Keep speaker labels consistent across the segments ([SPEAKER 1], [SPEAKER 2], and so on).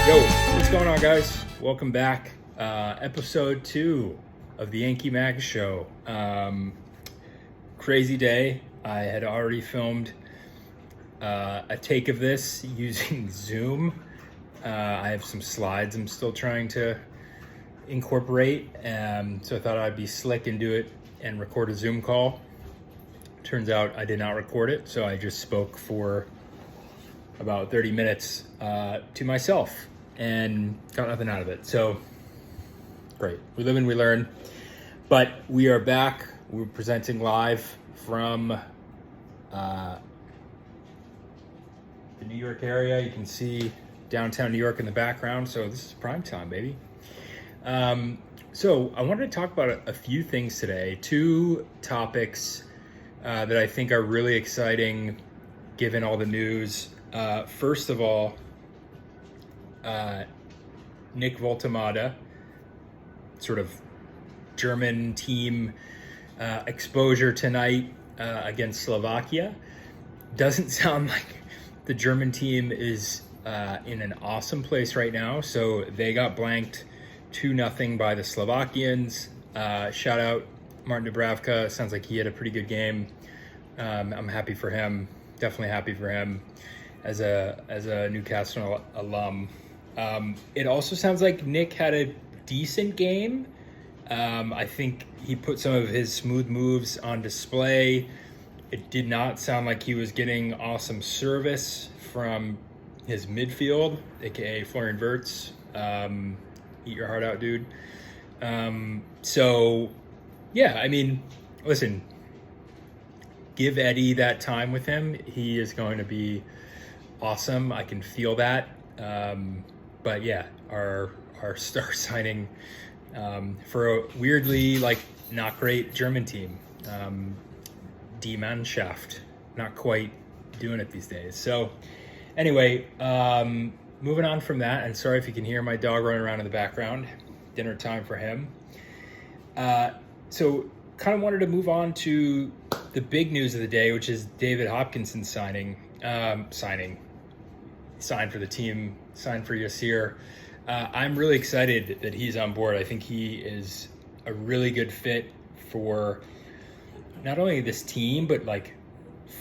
[SPEAKER 1] Yo, what's going on, guys? Welcome back. Episode 2 of the Yankee Mag Show. Crazy day. I had already filmed a take of this using Zoom. I have some slides I'm still trying to incorporate, so I thought I'd be slick and do it and record a Zoom call. Turns out I did not record it, so I just spoke for about 30 minutes to myself and got nothing out of it. So great. We live and we learn. But we are back. We're presenting live from the New York area. You can see downtown New York in the background. So this is prime time, baby. So I wanted to talk about a few things today. Two topics that I think are really exciting given all the news. First of all, Nick Woltemade, sort of German team exposure tonight against Slovakia. Doesn't sound like the German team is in an awesome place right now. So they got blanked 2-0 by the Slovakians. Shout out Martin Dubravka. Sounds like he had a pretty good game. I'm happy for him. Definitely happy for him as a Newcastle alum. It also sounds like Nick had a decent game. I think he put some of his smooth moves on display. It did not sound like he was getting awesome service from his midfield, aka Florian Wirtz. Eat your heart out, dude. So yeah, I mean, listen, give Eddie that time with him. He is going to be awesome. I can feel that. But yeah, our star signing for a weirdly not great German team, Die Mannschaft, not quite doing it these days. So anyway, moving on from that, and sorry if you can hear my dog running around in the background. Dinner time for him. So kind of wanted to move on to the big news of the day, which is David Hopkinson signed for the team, signed for Yasir. I'm really excited that he's on board. I think he is a really good fit for not only this team, but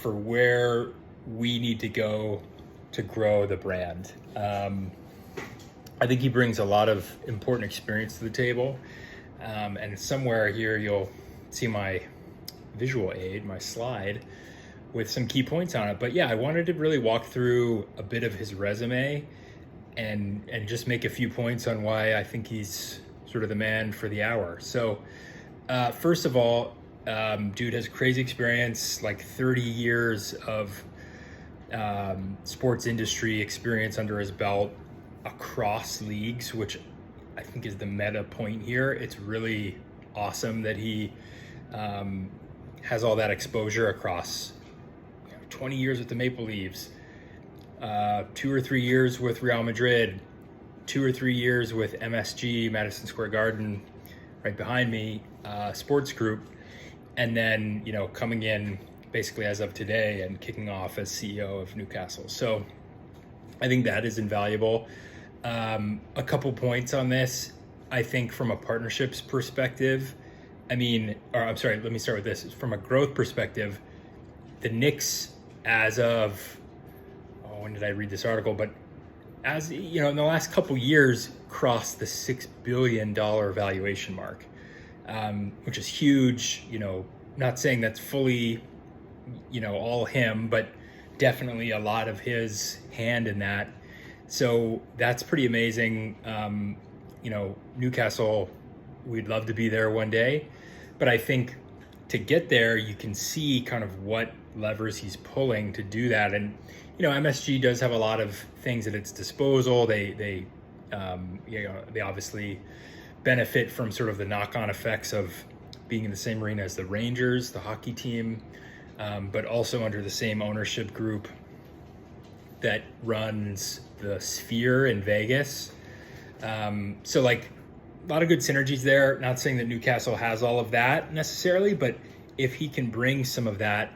[SPEAKER 1] for where we need to go to grow the brand. I think he brings a lot of important experience to the table. And somewhere here you'll see my visual aid, my slide, with some key points on it. But yeah, I wanted to really walk through a bit of his resume and just make a few points on why I think he's sort of the man for the hour. So first of all, dude has crazy experience, 30 years of sports industry experience under his belt across leagues, which I think is the meta point here. It's really awesome that he has all that exposure across 20 years with the Maple Leafs, 2 or 3 years with Real Madrid, 2 or 3 years with MSG, Madison Square Garden, right behind me, sports group, and then, coming in basically as of today and kicking off as CEO of Newcastle. So I think that is invaluable. A couple points on this. I think from a partnerships perspective, let me start with this. From a growth perspective, the Knicks, as of, when did I read this article? But as in the last couple years, crossed the $6 billion valuation mark, which is huge. Not saying that's fully, all him, but definitely a lot of his hand in that. So that's pretty amazing. Newcastle, we'd love to be there one day, but I think to get there, you can see kind of what levers he's pulling to do that. And MSG does have a lot of things at its disposal. They obviously benefit from sort of the knock-on effects of being in the same arena as the Rangers, the hockey team, but also under the same ownership group that runs the Sphere in Vegas. So a lot of good synergies there. Not saying that Newcastle has all of that necessarily, but if he can bring some of that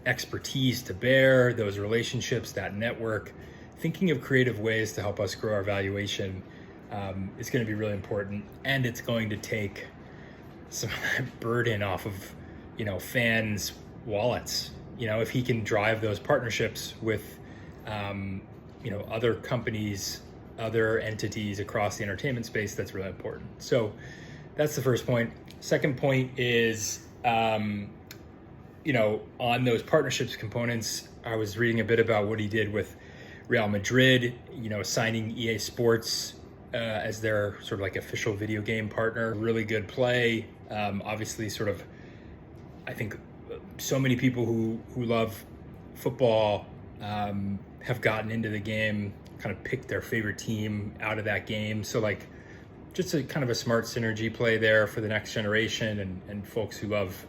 [SPEAKER 1] expertise to bear, those relationships, that network, thinking of creative ways to help us grow our valuation is going to be really important, and it's going to take some of that burden off of, fans' wallets. If he can drive those partnerships with, other companies, other entities across the entertainment space, that's really important. So that's the first point. Second point is, on those partnerships components, I was reading a bit about what he did with Real Madrid, signing EA Sports as their sort of like official video game partner. Really good play. Obviously, sort of, I think so many people who love football have gotten into the game, kind of picked their favorite team out of that game. So like, just a kind of a smart synergy play there for the next generation and folks who love,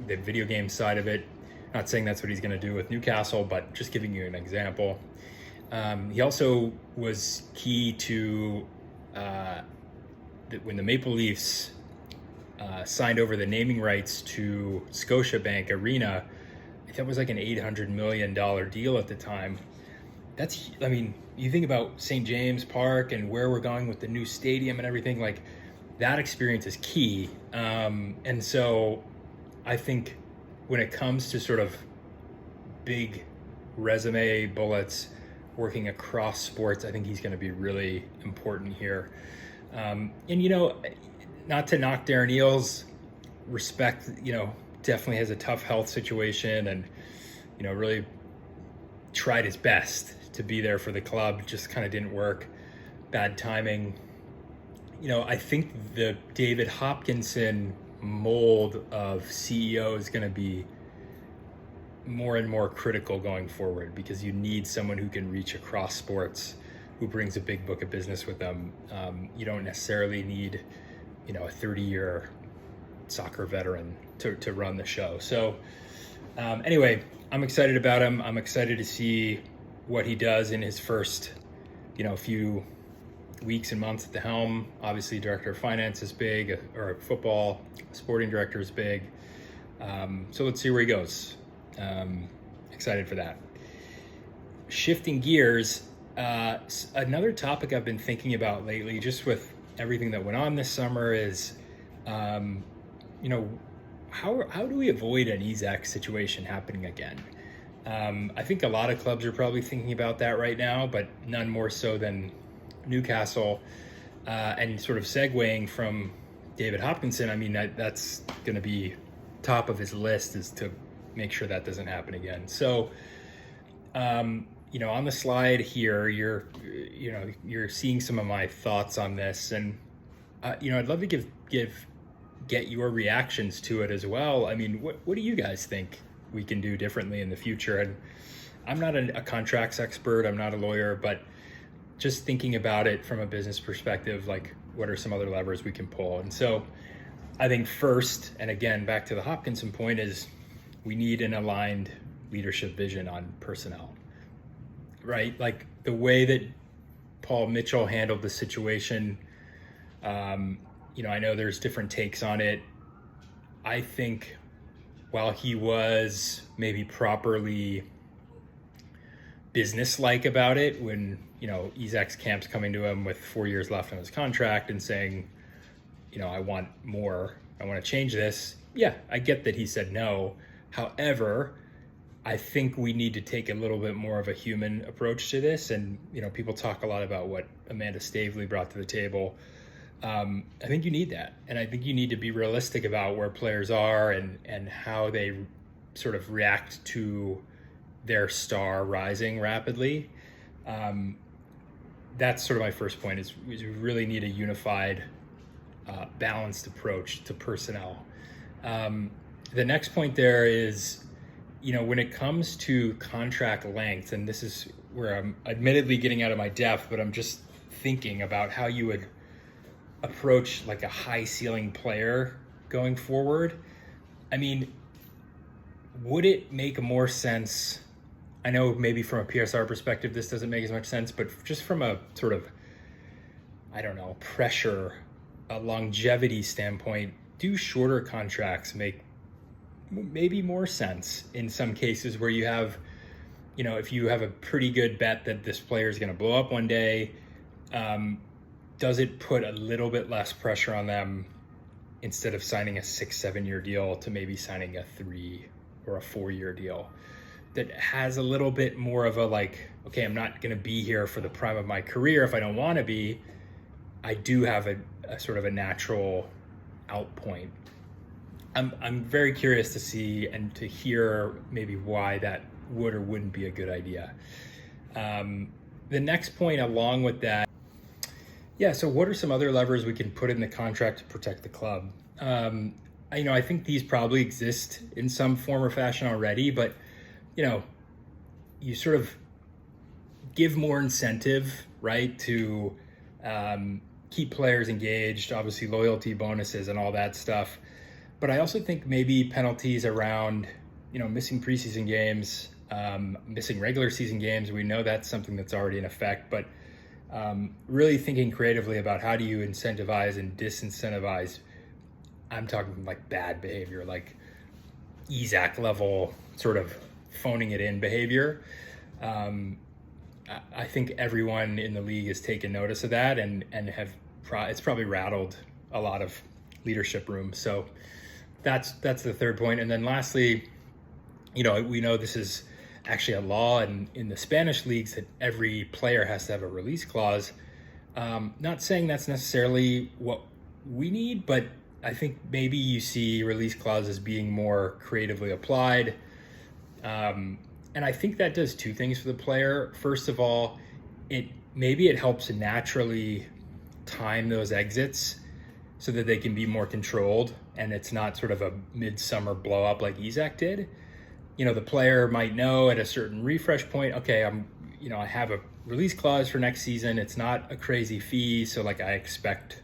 [SPEAKER 1] the video game side of it. Not saying that's what he's going to do with Newcastle, but just giving you an example. He also was key to when the Maple Leafs signed over the naming rights to Scotiabank Arena. That was like an $800 million deal at the time. You think about St. James Park and where we're going with the new stadium and everything, like that experience is key. And so I think when it comes to sort of big resume bullets working across sports, I think he's going to be really important here. And, not to knock Darren Eales, respect, definitely has a tough health situation and, really tried his best to be there for the club, just kind of didn't work. Bad timing. I think the David Hopkinson mold of CEO is going to be more and more critical going forward, because you need someone who can reach across sports, who brings a big book of business with them. You don't necessarily need, a 30-year soccer veteran to run the show. So anyway, I'm excited about him. I'm excited to see what he does in his first, few weeks and months at the helm. Obviously, director of finance is big, or football, sporting director is big. So let's see where he goes. Excited for that. Shifting gears, another topic I've been thinking about lately, just with everything that went on this summer, is, how do we avoid an Isak situation happening again? I think a lot of clubs are probably thinking about that right now, but none more so than Newcastle. And sort of segueing from David Hopkinson, that's going to be top of his list, is to make sure that doesn't happen again. So, on the slide here, you're seeing some of my thoughts on this, and I'd love to get your reactions to it as well. What do you guys think we can do differently in the future? And I'm not a contracts expert, I'm not a lawyer, but just thinking about it from a business perspective, like what are some other levers we can pull? And so I think first, and again, back to the Hopkinson point, is we need an aligned leadership vision on personnel, right? Like the way that Paul Mitchell handled the situation, I know there's different takes on it. I think while he was maybe properly business-like about it, when, Isak's camp's coming to him with 4 years left on his contract and saying, I want more, I want to change this. Yeah, I get that he said no. However, I think we need to take a little bit more of a human approach to this. And, people talk a lot about what Amanda Stavely brought to the table. I think you need that. And I think you need to be realistic about where players are and how they sort of react to their star rising rapidly. That's sort of my first point, is we really need a unified, balanced approach to personnel. The next point there is, when it comes to contract length, and this is where I'm admittedly getting out of my depth, but I'm just thinking about how you would approach like a high ceiling player going forward. Would it make more sense? I know maybe from a PSR perspective, this doesn't make as much sense, but just from a sort of, pressure, a longevity standpoint, do shorter contracts make maybe more sense in some cases where you have, if you have a pretty good bet that this player is going to blow up one day, does it put a little bit less pressure on them instead of signing a 6-7 year deal to maybe signing a 3 or a 4 year deal that has a little bit more of a like, okay, I'm not going to be here for the prime of my career if I don't want to be. I do have a sort of a natural out point. I'm very curious to see and to hear maybe why that would or wouldn't be a good idea. The next point along with that, so what are some other levers we can put in the contract to protect the club? I think these probably exist in some form or fashion already, but you sort of give more incentive, right, to keep players engaged, obviously loyalty bonuses and all that stuff. But I also think maybe penalties around, missing preseason games, missing regular season games. We know that's something that's already in effect, but really thinking creatively about how do you incentivize and dis-incentivize. I'm talking like bad behavior, like Isak level sort of phoning it in behavior. I think everyone in the league has taken notice of that and it's probably rattled a lot of leadership rooms. So that's the third point. And then lastly, we know this is actually a law in the Spanish leagues that every player has to have a release clause. Not saying that's necessarily what we need, but I think maybe you see release clauses being more creatively applied. And I think that does two things for the player. First of all, it helps naturally time those exits so that they can be more controlled and it's not sort of a midsummer blow up like Isak did. The player might know at a certain refresh point, okay, I have a release clause for next season. It's not a crazy fee, so like I expect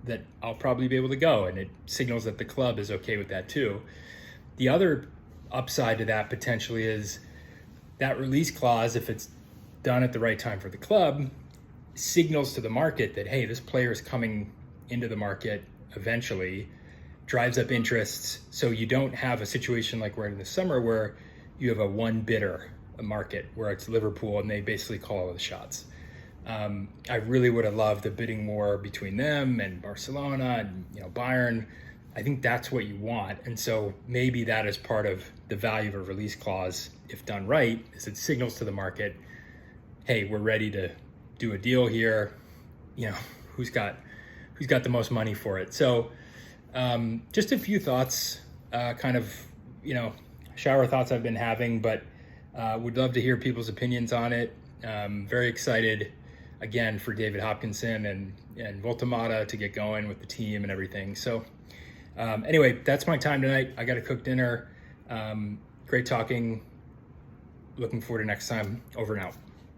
[SPEAKER 1] that I'll probably be able to go, and it signals that the club is okay with that too. The other upside to that potentially is that release clause, if it's done at the right time for the club, signals to the market that, hey, this player is coming into the market eventually, drives up interests. So you don't have a situation like we're in the summer where you have a one bidder market where it's Liverpool and they basically call all the shots. I really would have loved a bidding war between them and Barcelona and Bayern. I think that's what you want. And so maybe that is part of the value of a release clause, if done right, is it signals to the market, hey, we're ready to do a deal here. Who's got the most money for it? So just a few thoughts, shower thoughts I've been having, but would love to hear people's opinions on it. Very excited again for David Hopkinson and Woltemade to get going with the team and everything. So anyway, that's my time tonight. I got to cook dinner. Great talking. Looking forward to next time. Over and out.